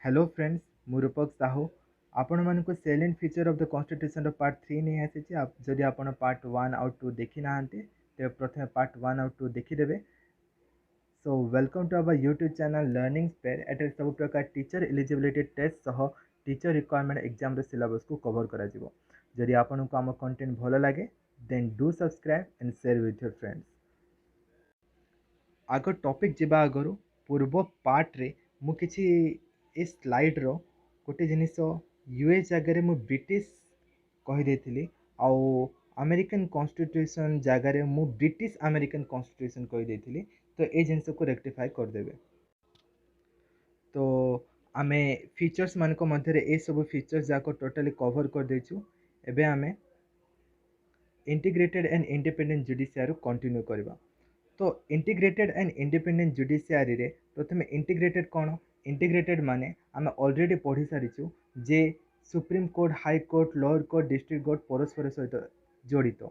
Hello friends मु रूपक साहू आपण मानक salient feature of the constitution part 3 नहीं आसी जदि आप पार्ट 1 आउट 2 देखी ना तो प्रथम पार्ट 1 आउट 2 देखीदेवे। So welcome to our YouTube channel Learning Sphere at सब प्रकार टीचर एलिजिबिलिटी टेस्ट सह टीचर रिक्वायरमेंट एग्जाम सिलेबस को कवर करा जिवो। जदि आपन को आम कंटेंट भल लगे then do subscribe and share with your friends. आग टॉपिक जीवा आगर पूर्व पार्ट रे मु किछि ए स्लाइड रो गोटे जिनिस यूएस जगह मु ब्रिटिश कही देथिली आउ अमेरिकन कॉन्स्टिट्यूशन जगह मु ब्रिटिश अमेरिकन कॉन्स्टिट्यूशन कही देथिली। तो ए जिनिस को रेक्टिफाई कर देबे। तो आमे फीचर्स मान को मध्य ए सब फीचर्स जाको टोटली कवर कर देछु। एबे आमे integrated and independent judiciary continue करबा। तो इंटीग्रेटेड एंड इंडिपेंडेंट जुडिशियरी रे प्रथम इंटीग्रेटेड कौन इंटीग्रेटेड माने आम ऑलरेडी पढ़ी सारीचु जे supreme court high court lower court district court परस्पर सहित जड़ित।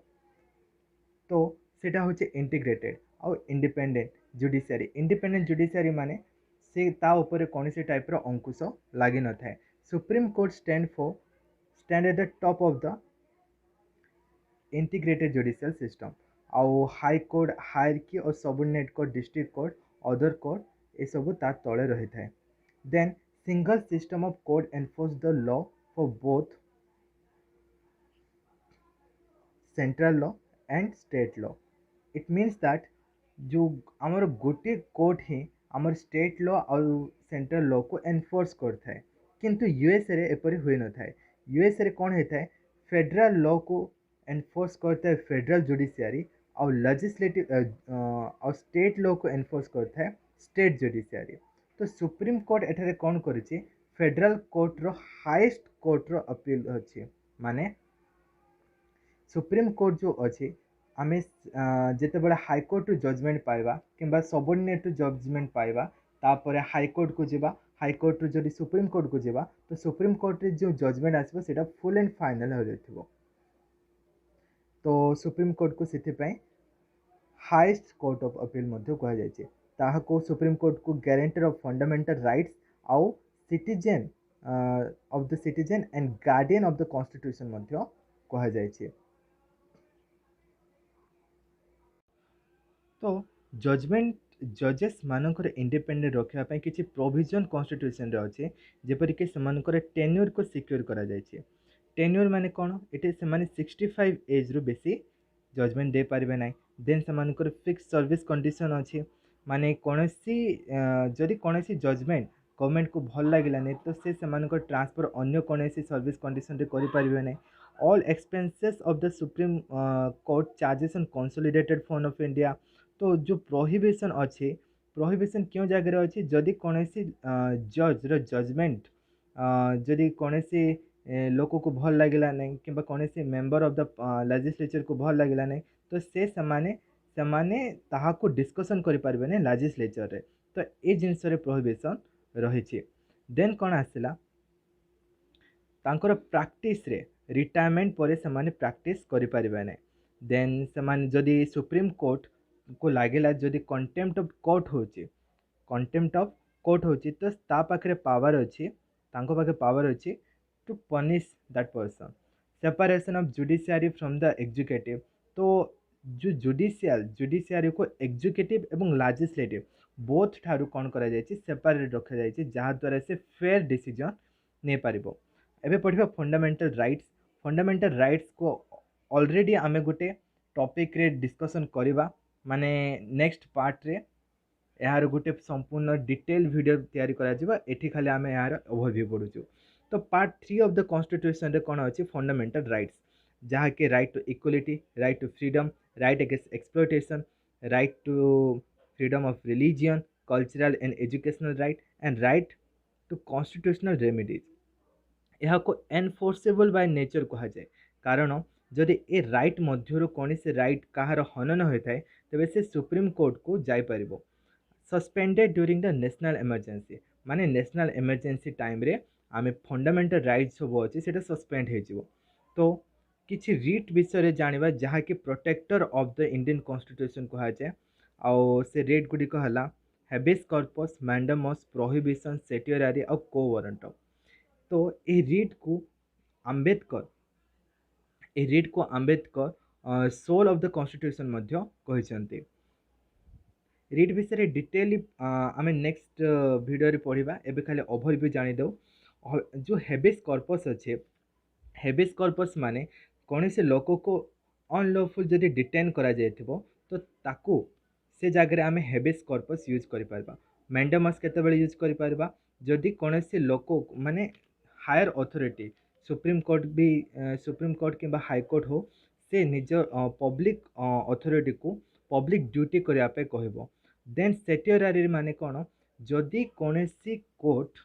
तो सेटा होचे इंटीग्रेटेड आउ इंडिपेंडेंट जुडिशियरी। इंडिपेंडेंट जुडिशियरी माने से ता ऊपर कौन से टाइप रो अंकुश लगी न थाए। Supreme Court stand at the top of the integrated judicial system. आउ हाई कोर्ट हायरकी और subordinate court district court other court ये सब ता तले रही थाए। Then single system of court enforce the law for both central law and state law. It means that जो आमर गोटे कोर्ट ही आमर स्टेट लॉ और सेंट्रल लॉ को एनफोर्स करता है। किंतु यूएसए रे एपरी हुए न थाए। यूएसए रे कौन होता है फेडरल लॉ को एनफोर्स करता है फेडरल जुडिशियरी और लेजिस्लेटिव और स्टेट लॉ को एनफोर्स करता है स्टेट जुडिशियरी। तो सुप्रीम कोर्ट एठारे कौन करिछि फेडरल कोर्ट रो हाईएस्ट कोर्ट रो अपील अछि। माने सुप्रीम कोर्ट जो अच्छे आम जिते हाईकोर्ट रु जजमेंट पाइबा कि सबऑर्डिनेट रु जजमेंट पाइबा तापर हाईकोर्ट को जीवा हाईकोर्ट रु जदि सुप्रीम कोर्ट को जीवा तो सुप्रीम कोर्ट रे जो जजमेंट आसबो सेटा फुल एंड फाइनल हो जाइथिबो। तो सुप्रीम कोर्ट को सिथिपाई हाईएस्ट कोर्ट ऑफ अपील मध्य कहा जायछि। ताहाको सुप्रीम कोर्ट को गारंटर ऑफ फंडामेंटल राइट्स आउ citizen of the citizen and guardian of the constitution मध्य कहा जायछि। तो जजमेंट जजेस मानकर इंडिपेंडेंट रखापी किसी प्रोविजन कॉन्स्टिट्यूशन रे अच्छे जेपरिक से टेन्योर को सिक्योर करा जायछि। टेन्योर माने कौन ये से 65 एज रु बेसी जजमेंट दे पारे ना। देन से फिक्स सर्विस कंडीशन अच्छे माने कौनसी जदि कौनसी जजमेंट गवर्नमेंट को भल लगे तो से ट्रांसफर अन्य कौन सर्विस कंडीशन रे करि परिबे ना। All expenses of the supreme court charges on consolidated fund of India. तो जो प्रोहिबिशन अच्छे प्रोहिबिशन क्यों जगह अच्छी जदि कौन जज रो जजमेंट जदि कौन लोक को भल लगे नहीं कि कौन मेंबर ऑफ द लेजिस्लेचर को भल लगे नहीं तो से समाने ताहाको डिस्कशन करि परिबे ने लेजिस्लेचर रे। तो ये जिनस रे प्रोहिबिशन रही। देन कौन आसला तांकर प्रैक्टिस रे रिटायरमेंट पर से प्रैक्टिस करि परिबे ने। देन से जदि सुप्रीम कोर्ट को लगेगा जदि कंटेम्प्ट ऑफ कोर्ट होची कंटेम्प्ट ऑफ कोर्ट होची तो ता पाखरे पावर अच्छी तांको पाखे पावर अच्छी to punish that person. Separation of judiciary from the executive. तो जो जुडिशियरी को एग्जीक्यूटिव एवं लेजिस्लेटिव बोथ ठारू कौन करा जायछि सेपरेट रखा जायछि जहाँ द्वारा से फेयर डिसीजन नहीं पारिबो। एबे पढ़िबा फंडामेंटल राइट्स। फंडामेंटल राइट्स को ऑलरेडी आमे गोटे टॉपिक रे डिस्कशन करिबा माने नेक्स्ट पार्ट रे यार गोटे संपूर्ण डिटेल वीडियो तैयारी करा जिबा। एठी खाली आमे यार ओवरव्यू पढुछु। तो पार्ट 3 ऑफ द कॉन्स्टिट्यूशन रे कोन अछि फंडामेंटल राइट्स जहाँ के right to equality right to freedom right against exploitation right to freedom of religion cultural and educational right and right to constitutional remedies. यहाँ को एनफोर्सेबल बाय नेचर कहा जाए कारण जदि ए राइट मध्य कौन से राइट कहार हनन होता है तेरे से सुप्रीम कोर्ट को जापर। Suspended during the national emergency माने नेशनल इमरजेंसी टाइम रे आमे फंडामेंटल राइट सब अच्छे से सस्पेंड हो। तो किसी रिट विषय जाना जहाँकि protector of the Indian constitution कहा जाए। आउ से रेट गुड़िक है habeas corpus, mandamus, prohibition, certiorari और को वारंट। तो ये रिट को Ambedkar soul of the constitution मध्य कहिसंती। रिट विषय डिटेली आम नेक्स्ट भिडियो पढ़ा। एबे खाली ओवरव्यू जानी दो। जो हेबियस कॉर्पस अच्छे, हेबियस कॉर्पस माने कौन से लोक को अनलॉफुल जदि डिटेन करा जायथिबो तो ताकू से जगह आम हेबियस कॉर्पस यूज करि परबा। मैंडामस केतेबेले यूज करि परबा जदि कौन से लोक माने हायर अथॉरिटी, सुप्रीम कोर्ट भी सुप्रीम कोर्ट किंबा हाई कोर्ट हो, से निज पब्लिक अथॉरिटी को पब्लिक ड्यूटी करने पे कहबो। देन सेटियरारी माने कौन, जदि कौन सी कोर्ट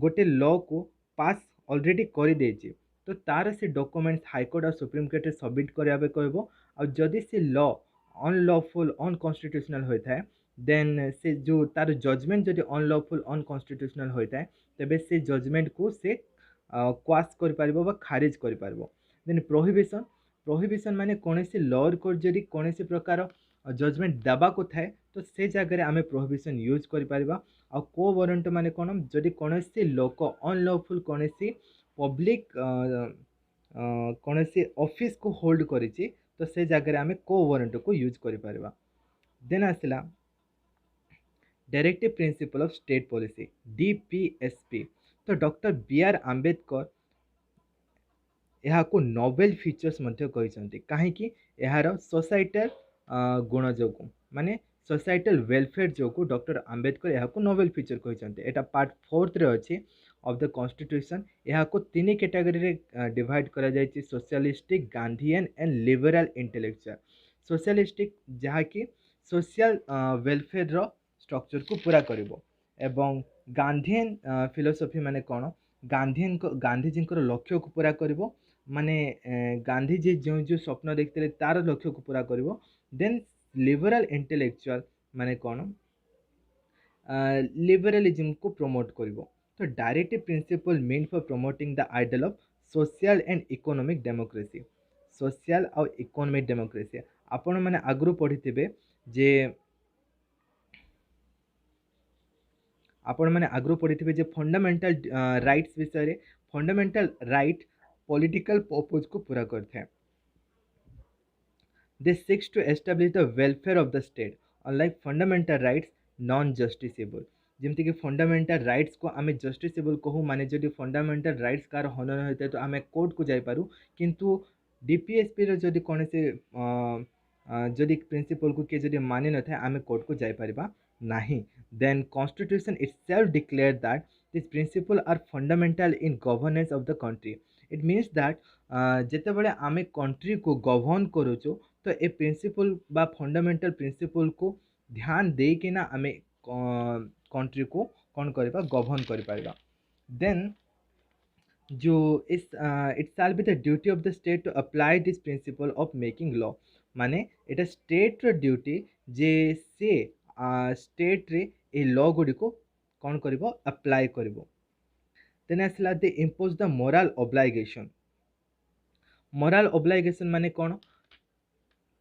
गोटे लॉ को पास ऑलरेडी कर देछि तो तार से डॉक्यूमेंट्स हाईकोर्ट और सुप्रीम कोर्ट रे सबमिट करबा कहबो। और जदि से लॉ अनलॉफुल अनकॉन्स्टिट्यूशनल होता है देन से जो तार जजमेंट जदि अनलॉफुल अनकॉन्स्टिट्यूशनल होता है तेबे से जजमेंट को से क्वाश कर पारिबो बा खारिज कर पारिबो। देन प्रोहिबिशन, प्रोहिबिशन माने कौन से लॉ कोर्ट जदि कौन से प्रकार जजमेंट देवा को थाए तो से जगह आम प्रोहिबिशन यूज कर पारिबा। और को वारंट माने कौन, जदि कौन सी लोक अनलॉफुल कौन सी पब्लिक कौन सी ऑफिस को होल्ड करिछि तो से जगह आम को वारंट को यूज कर पारिबा। देन आसला directive principle of state policy DPSP. तो डॉक्टर बी आर आंबेडकर यहाँ को नोबेल फीचर्स मध्य कहिसंती। काहेकि यार सोसाइटल गुण जो माने सोसाइटल वेलफेयर जो डॉक्टर आंबेडकर यहाँ को नोबेल फीचर कहिसंती। एटा पार्ट 4 रे अछि ऑफ द कॉन्स्टिट्यूशन। यहाँ को तीन कैटेगरी रे डिवाइड करा जायछि, socialistic, Gandhian and liberal intellectual. Socialistic जहाँ कि सोशल वेलफेयर रो स्ट्रक्चर को पूरा करिवो, एवं गांधीयन फिलोसफी माने कौन, गांधीयन को गांधीजी लक्ष्य को पूरा करिवो, माने गांधीजी जो जो स्वप्न देखते तार लक्ष्य को पूरा करिवो। देन लिबरल इंटेलेक्चुअल माने कौन, लिबरलिज्म को प्रमोट करिवो। तो directive principle mean for promoting the ideal of social and economic democracy. Social और इकोनॉमिक डेमोक्रेसी आपण माने आगु पढ़ी जे आपण मैंने आगु पढ़ी जे फंडामेंटल राइट्स विषय रे। फंडामेंटल राइट पॉलिटिकल पर्पज को पूरा करते हैं। They seek to establish the welfare of the state unlike fundamental rights non justiciable. जमती कि फंडामेंटल राइट्स को आम जस्टिसेबल कहूँ, माने जदि फंडामेंटल राइट्स कार हनन होता है तो आम कोर्ट को जापारू, किंतु डीपीएसपी रो जदि कौन से जदि प्रिंसिपल को किए जदि मानि न था आम कोर्ट को जापारिबा नहीं। Then constitution itself declare that this principle are fundamental in governance of the country. It means that जिते बड़े आम कंट्री को गवर्न करूचु तो ए प्रिंसिपल बा फंडामेंटल प्रिंसिपल को ध्यान देकिना आम कंट्री को कौन करबा गवर्न कर पारिबा। देन जो इस it shall be the duty of the state to apply this principle of making law. माने एटा स्टेट रो ड्यूटी जे से स्टेट रे ए लॉ गुडी को कौन करिवो अप्लाई करिवो। देन आसला दे impose the moral obligation. Moral obligation माने कौन,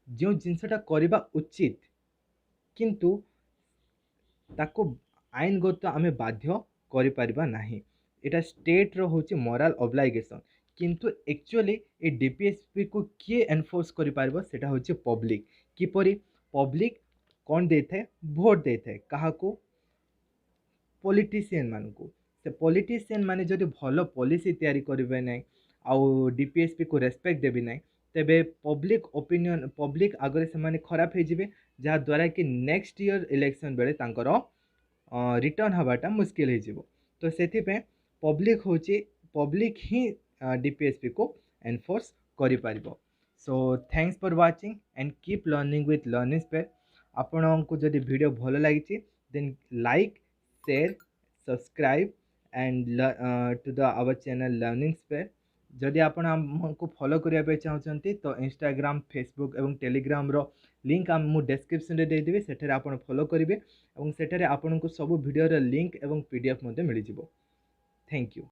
जो जिनसटा करबा उचित किंतु ताको आईनगत आमे बाध्य करि परिबा नाही। एटा स्टेट रो होची मोरल ऑब्लिगेशन, किंतु एक्चुअली ए डीपीएसपी को किए एनफोर्स करि पारबो सेटा होची पब्लिक। किपरि पब्लिक कौन दे थे, भोट दे थे कहा को, पॉलिटिशियन मान को। से पॉलिटिशियन माने जदि भलो पॉलिसी तैयारी करिवे नै आउ डीपीएसपी को रेस्पेक्ट देबी नै तेबे पब्लिक ओपिनियन पब्लिक आगरे से माने खराब हे जिवे, जहा द्वारा कि नेक्स्ट ईयर इलेक्शन बेले तांकर रिटर्न हवाटा मुश्किल हो। तो से पब्लिक होची पब्लिक ही डीपीएसपी को एनफोर्स करि पारिबो। So thanks for watching and keep learning with Learning Sphere. आपण को जदि वीडियो भल लगी then like share subscribe and to the our channel Learning Sphere. जदि आपण हमको फॉलो करने चाहते तो इंस्टाग्राम फेसबुक और टेलीग्राम रो लिंक मु डिस्क्रिप्शन रे दे देबे, सेठारे आपण फॉलो करेंगे और सेठारे आपण को सब वीडियो लिंक और पीडीएफ मिल जाव। Thank you.